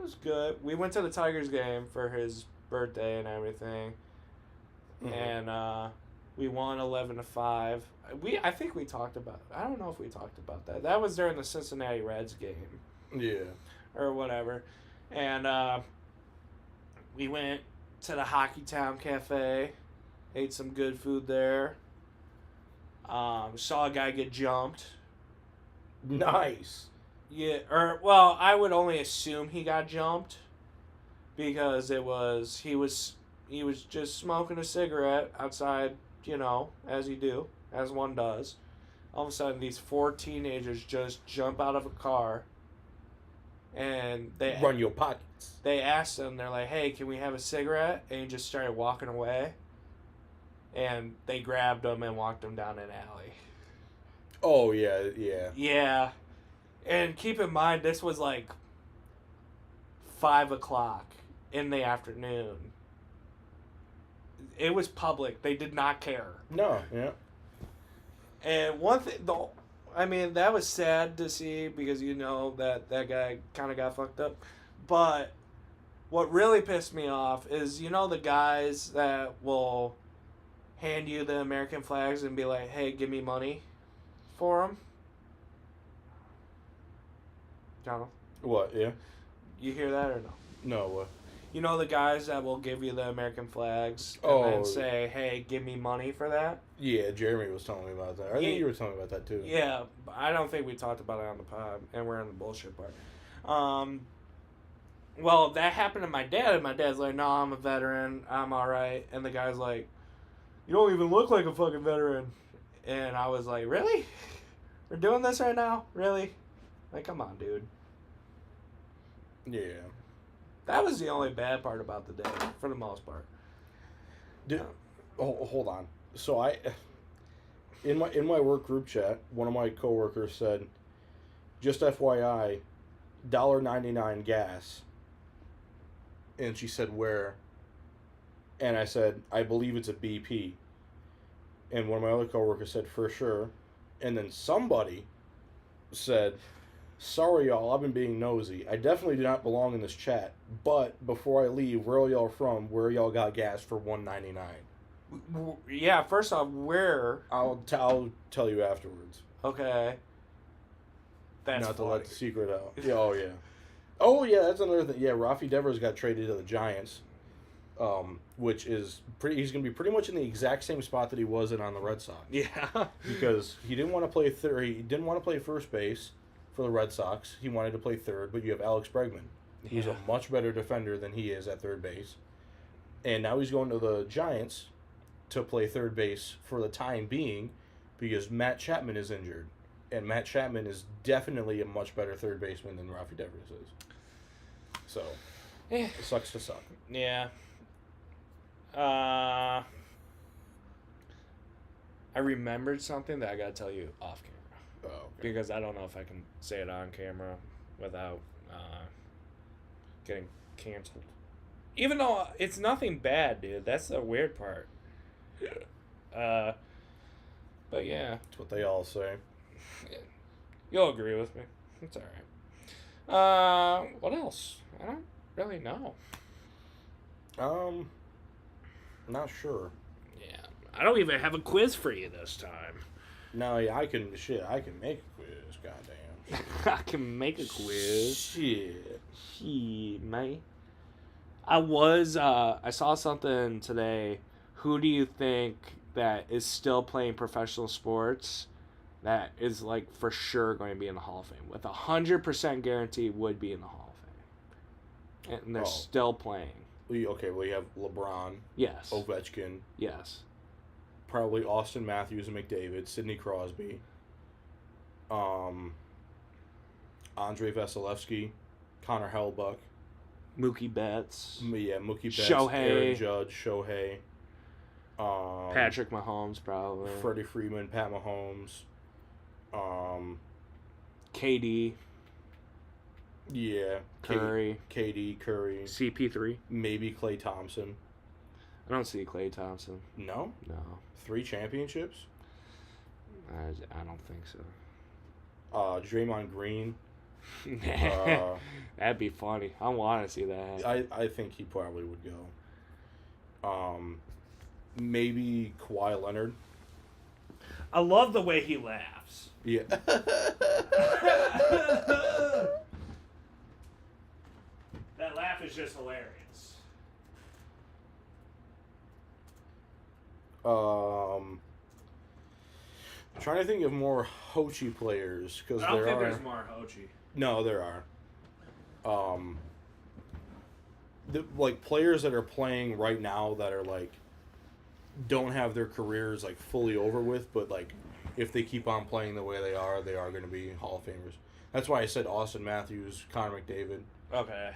was good. We went to the Tigers game for his birthday and everything, and we won 11-5. I think we talked about. I don't know if we talked about that. That was during the Cincinnati Reds game. yeah. Or whatever. And we went to the Hockey Town Cafe, ate some good food there. Saw a guy get jumped. Nice. Yeah, well, I would only assume he got jumped because he was just smoking a cigarette outside, as you do, as one does. All of a sudden, these 4 teenagers just jump out of a car. And they Run your pockets. They asked him, they're like, hey, can we have a cigarette? And he just started walking away. And they grabbed him and walked him down an alley. Oh, yeah, yeah. Yeah. And keep in mind, this was like 5 o'clock in the afternoon. It was public. They did not care. No, yeah. And one thing, that was sad to see because that guy kind of got fucked up. But what really pissed me off is, the guys that will hand you the American flags and be like, hey, give me money for them? Donald? What, yeah? You hear that or no? No, what? You know the guys that will give you the American flags and Oh. then say, hey, give me money for that? Yeah, Jeremy was telling me about that. I think you were telling me about that too. Yeah, but I don't think we talked about it on the pod, and we're in the bullshit part. Well, that happened to my dad, and my dad's like, no, I'm a veteran, I'm alright. And the guy's like, you don't even look like a fucking veteran. And I was like, really? We're doing this right now? Really? Like, come on, dude. Yeah. That was the only bad part about the day, for the most part. Dude, hold on. So in my work group chat, one of my coworkers said, just FYI, $1.99 gas. And she said, where? And I said, I believe it's a BP. And one of my other coworkers said, for sure. And then somebody said, sorry y'all, I've been being nosy. I definitely do not belong in this chat. But before I leave, where are y'all from? Where y'all got gas for $1.99? Yeah, first off, where? I'll tell you afterwards. Okay. That's Not to funny. let the secret out. Yeah, oh yeah. Oh yeah, that's another thing. Yeah, Rafi Devers got traded to the Giants, which is he's gonna be pretty much in the exact same spot that he was in on the Red Sox. Yeah. Because he didn't want to play third. He didn't want to play first base for the Red Sox. He wanted to play third, but you have Alex Bregman, who's Yeah. a much better defender than he is at third base, and now he's going to the Giants to play third base for the time being because Matt Chapman is injured. And Matt Chapman is definitely a much better third baseman than Rafi Devers is. So, Yeah. it sucks to suck. Yeah. I remembered something that I gotta tell you off camera Oh, okay. because I don't know if I can say it on camera without getting canceled. Even though it's nothing bad, dude. That's the weird part. But yeah, That's what they all say. you'll agree with me. It's all right. What else? I don't really know. Not sure. Yeah, I don't even have a quiz for you this time. No, yeah, I can make a quiz. Goddamn. I can make a quiz. Shit. Shit, mate. I saw something today. Who do you think that is still playing professional sports that is like for sure going to be in the Hall of Fame? With 100% guarantee would be in the Hall of Fame. And they're still playing. We have LeBron, Yes. Ovechkin, Yes. probably Austin Matthews and McDavid, Sidney Crosby, Andre Vasilevsky, Connor Hellbuck, Mookie Betts. Mookie Betts, Shohei. Aaron Judge, Shohei, Patrick Mahomes, probably. Freddie Freeman, Pat Mahomes, KD. yeah, Curry. KD, Curry, CP3. maybe Klay Thompson. I don't see Klay Thompson. No, No. 3 championships. I don't think so. Draymond Green. That'd be funny. I want to see that. I think he probably would go. Maybe Kawhi Leonard. I love the way he laughs. Yeah. That laugh is just hilarious. Trying to think of more Hochi players because I don't there think are. there's more Hochi. No, there are. Like players that are playing right now that are like don't have their careers like fully over with, but like if they keep on playing the way they are going to be Hall of Famers. That's why I said Austin Matthews, Connor McDavid. Okay.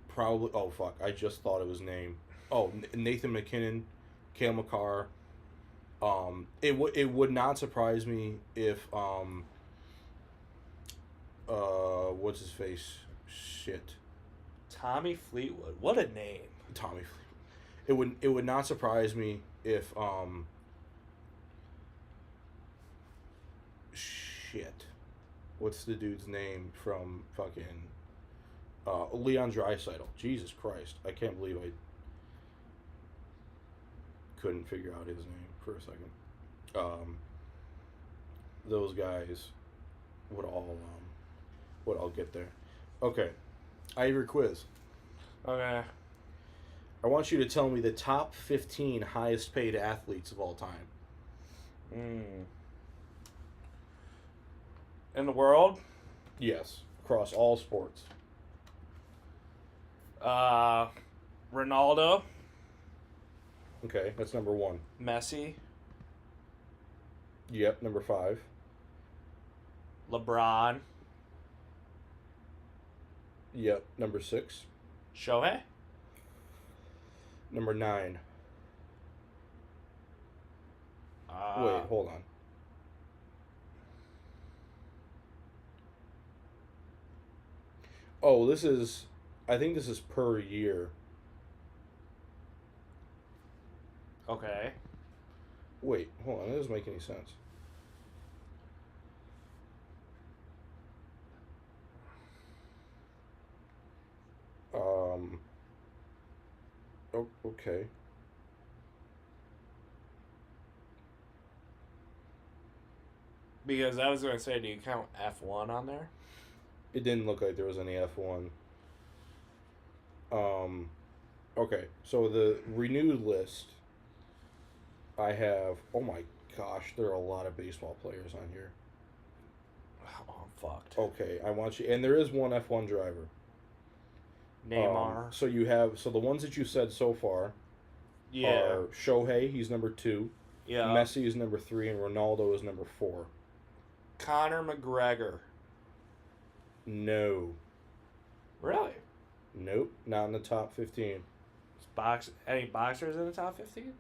Probably. Oh fuck! I just thought of his name. Oh, Nathan McKinnon, Cale Makar. It would not surprise me if what's his face? Shit. Tommy Fleetwood. What a name. Tommy Fleetwood. It would not surprise me if shit. What's the dude's name from fucking Leon Draisaitl? Jesus Christ. I can't believe I couldn't figure out his name for a second. Those guys would all get there. Okay. I have your quiz. Okay. I want you to tell me the top 15 highest paid athletes of all time. In the world? Yes, across all sports. Ronaldo. Okay, that's number 1. Messi. Yep, number 5. LeBron. Yep, number 6. Shohei. Number 9. Wait, hold on. Oh, I think this is per year. Okay. Wait, hold on. That doesn't make any sense. Oh, okay. Because I was going to say, do you count F1 on there? It didn't look like there was any F1. Okay, so the renewed list, I have, oh my gosh, there are a lot of baseball players on here. Oh, I'm fucked. Okay, I want you, and there is one F1 driver. Neymar. So the ones that you said so far Yeah. are Shohei, he's number 2. Yeah. Messi is number 3, and Ronaldo is number 4. Conor McGregor. No. Really? Nope, not in the top 15. Any boxers in the top 15?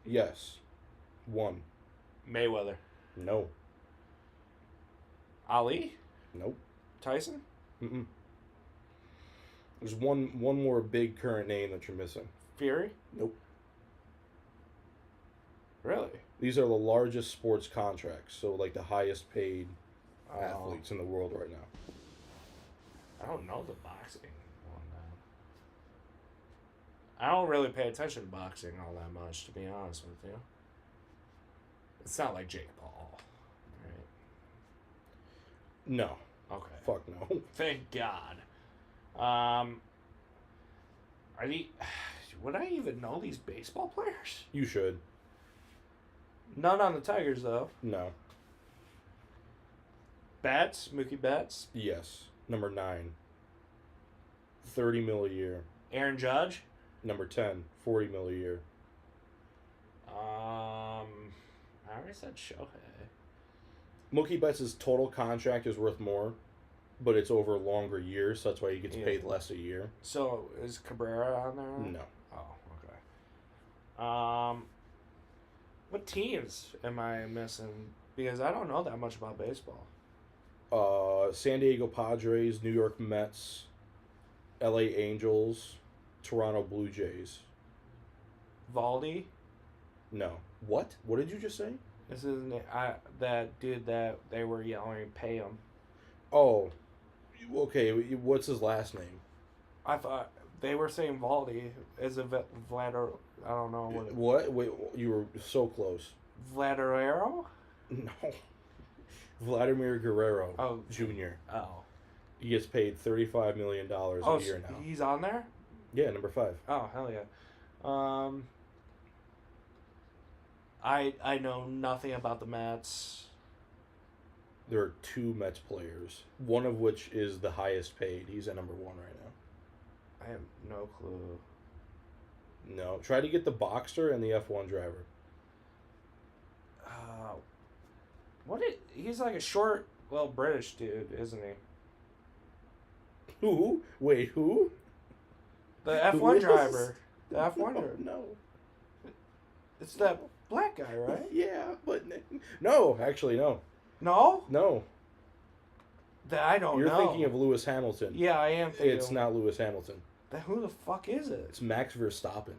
Yes. One. Mayweather. No. Ali? Nope. Tyson? Mm-mm. There's one more big current name that you're missing. Fury? Nope. Really? These are the largest sports contracts, so like the highest paid Oh, athletes in the world right now. I don't know the boxing one now. I don't really pay attention to boxing all that much, to be honest with you. It's not like Jake Paul, right? No. Okay. Fuck no. Thank God. Are the would I even know these baseball players? You should. None on the Tigers though. No. Betts, Mookie Betts, Yes. Number 9. 30 mil a year. Aaron Judge. Number 10. 40 mil a year. I already said Shohei. Mookie Betts' total contract is worth more, but it's over longer years, so that's why he gets paid less a year. So is Cabrera on there? No. Oh, okay. What teams am I missing? Because I don't know that much about baseball. San Diego Padres, New York Mets, LA Angels, Toronto Blue Jays. Valdi. No. What? What did you just say? This is that dude that they were yelling, pay him. Oh, okay. What's his last name? I thought they were saying Valdi is a Vladar. I don't know what. What? Wait, you were so close. Vladarero? No. Vladimir Guerrero Oh. Jr. Oh. He gets paid $35 million a year now. He's on there? Yeah, number 5. Oh, hell yeah. I know nothing about the Mets. There are 2 Mets players, one of which is the highest paid. He's at number 1 right now. I have no clue. No. Try to get the boxer and the F1 driver. He's like a short, British dude, isn't he? Who? Wait, who? The Who F1 is? driver. The F1 driver. No. It's that black guy, right? Yeah, but no, actually no. No? No. I don't You're know. thinking of Lewis Hamilton. Yeah, I am thinking. It's not Lewis Hamilton. Then who the fuck is it? It's Max Verstappen.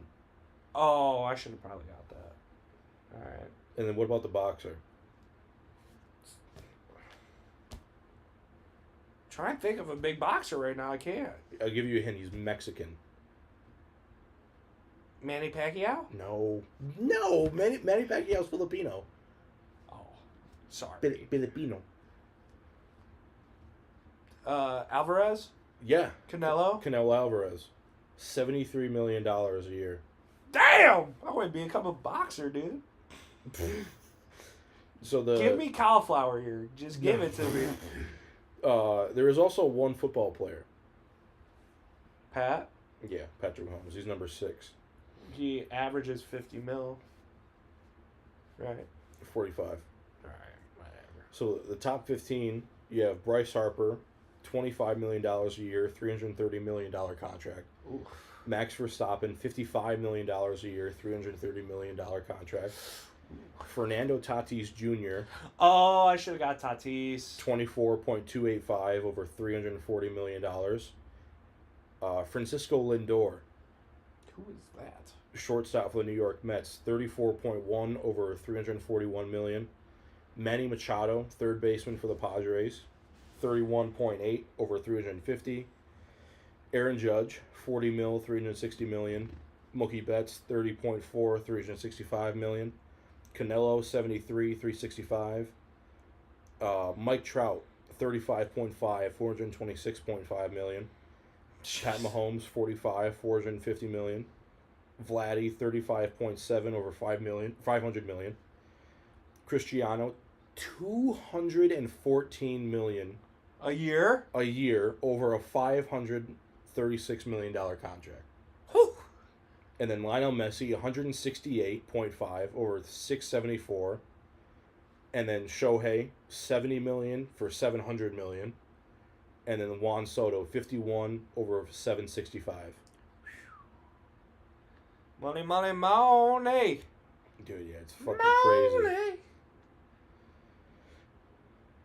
Oh, I should have probably got that. All right. And then what about the boxer? Try and think of a big boxer right now. I can't. I'll give you a hint. He's Mexican. Manny Pacquiao? No. No. Manny Pacquiao's Filipino. Oh, sorry. Filipino. Alvarez? Yeah. Canelo? Canelo Alvarez. $73 million a year. Damn! I want to become a boxer, dude. So Give me cauliflower here. Just give it to me. There is also one football player. Pat? Yeah, Patrick Mahomes. He's number 6. He averages 50 mil. Right. 45. All right, whatever. So the top 15, you have Bryce Harper, $25 million a year, $330 million contract. Ooh. Max Verstappen, $55 million a year, $330 million contract. Fernando Tatis Jr., Oh, I should have got Tatis. $24.285 over $340 million. Francisco Lindor, Who is that? shortstop for the New York Mets, $34.1 over $341 million. Manny Machado, third baseman for the Padres, $31.8 over $350. Aaron Judge, $40 mil, $360 million. Mookie Betts, $30.4, $365 million. Canelo, $73, $365. Mike Trout, $35.5, $426.5 million. Pat Mahomes, $45, $450 million. Vladdy, $35.7 over $500 million. Cristiano, $214 million A year? a year over a $536 million contract. Whew. And then Lionel Messi, $168.5 over $674. and then Shohei 70 million for 700 million, and then Juan Soto 51 over 765. Money, money, money. Dude, yeah, it's fucking crazy. Money.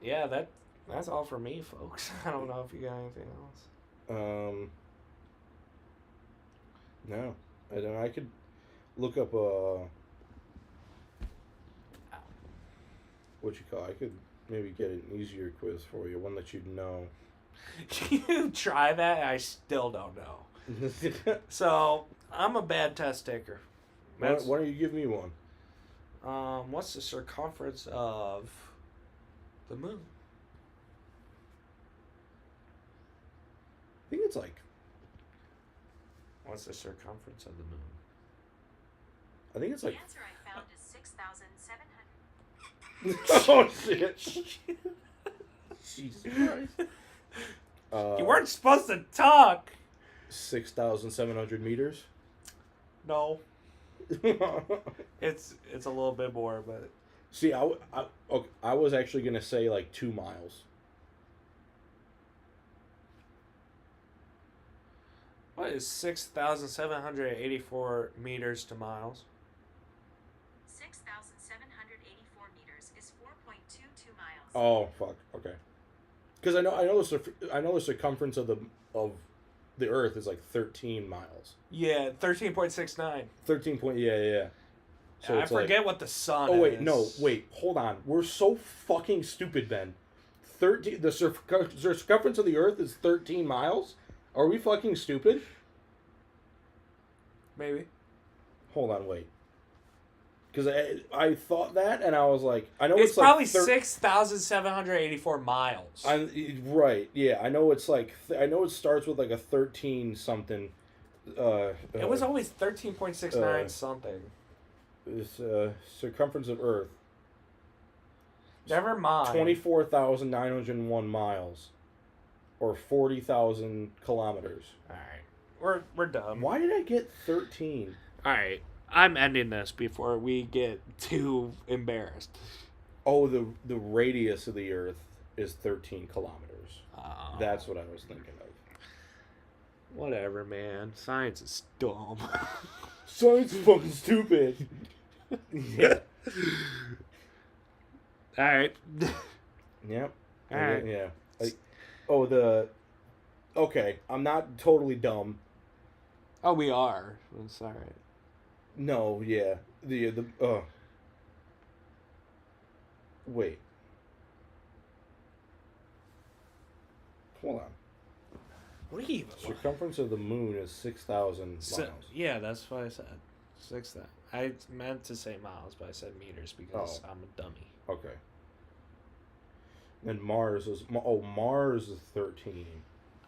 Yeah, that's all for me, folks. I don't know if you got anything else. No, I don't. I could look up what you call. I could maybe get an easier quiz for you, one that you'd know. You try that, and I still don't know. So I'm a bad test taker. Why don't you give me one? What's the circumference of the moon? I think it's like. What's the circumference of the moon? I think it's The like. answer I found is 6,700. Oh shit! Jesus Christ! You weren't supposed to talk. 6,700 meters. No, it's a little bit more, but See, okay, I was actually gonna say like 2 miles. what is 6,784 meters to miles? 6,784 meters is 4.22 miles. Oh fuck. Okay. Because I know the circumference of the Earth is like 13 miles. Yeah, 13.69. 13 point. Yeah. So I it's like. forget what the sun Oh is. wait, no, wait, hold on. We're so fucking stupid, Ben. 13. The circumference of the Earth is 13 miles. Are we fucking stupid? Maybe. Hold on, wait. Because I thought that, and I was like, I know It's like probably 6,784 miles. Right, yeah. I know it's like I know it starts with like a 13 something. It was always 13.69 something. This circumference of Earth. Never mind. 24,901 miles, or 40,000 kilometers. All right, we're done. Why did I get 13? All right, I'm ending this before we get too embarrassed. Oh, the radius of the Earth is 13 kilometers. Oh. That's what I was thinking of. Whatever, man. Science is dumb. Science is fucking stupid. Yeah. All right. Yep. All right. Yeah. Okay, I'm not totally dumb. Oh, we are. That's all right. No, yeah. Wait. Hold on. What are you? Circumference of the moon is 6,000 miles. Yeah, that's what I said. 6,000. I meant to say miles, but I said meters because I'm a dummy. Okay. And Mars is 13.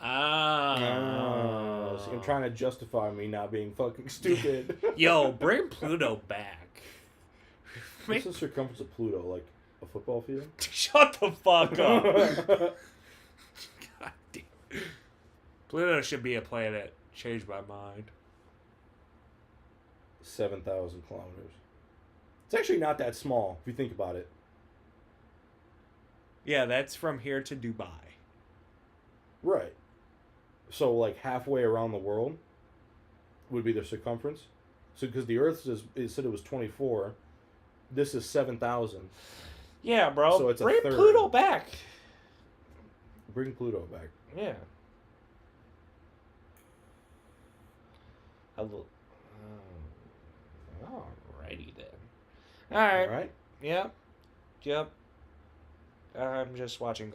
Ah. So you're trying to justify me not being fucking stupid. Yo, bring Pluto back. What's the circumference of Pluto? Like a football field? Shut the fuck up. God damn. Pluto should be a planet. Changed my mind. 7,000 kilometers. It's actually not that small if you think about it. Yeah, that's from here to Dubai. Right. So like halfway around the world would be the circumference. So because the Earth it said it was 24, this is 7,000. Yeah, bro. So it's a bring third. Pluto back. Bring Pluto back. Yeah. Alrighty then. Alright. All right. Yep. I'm just watching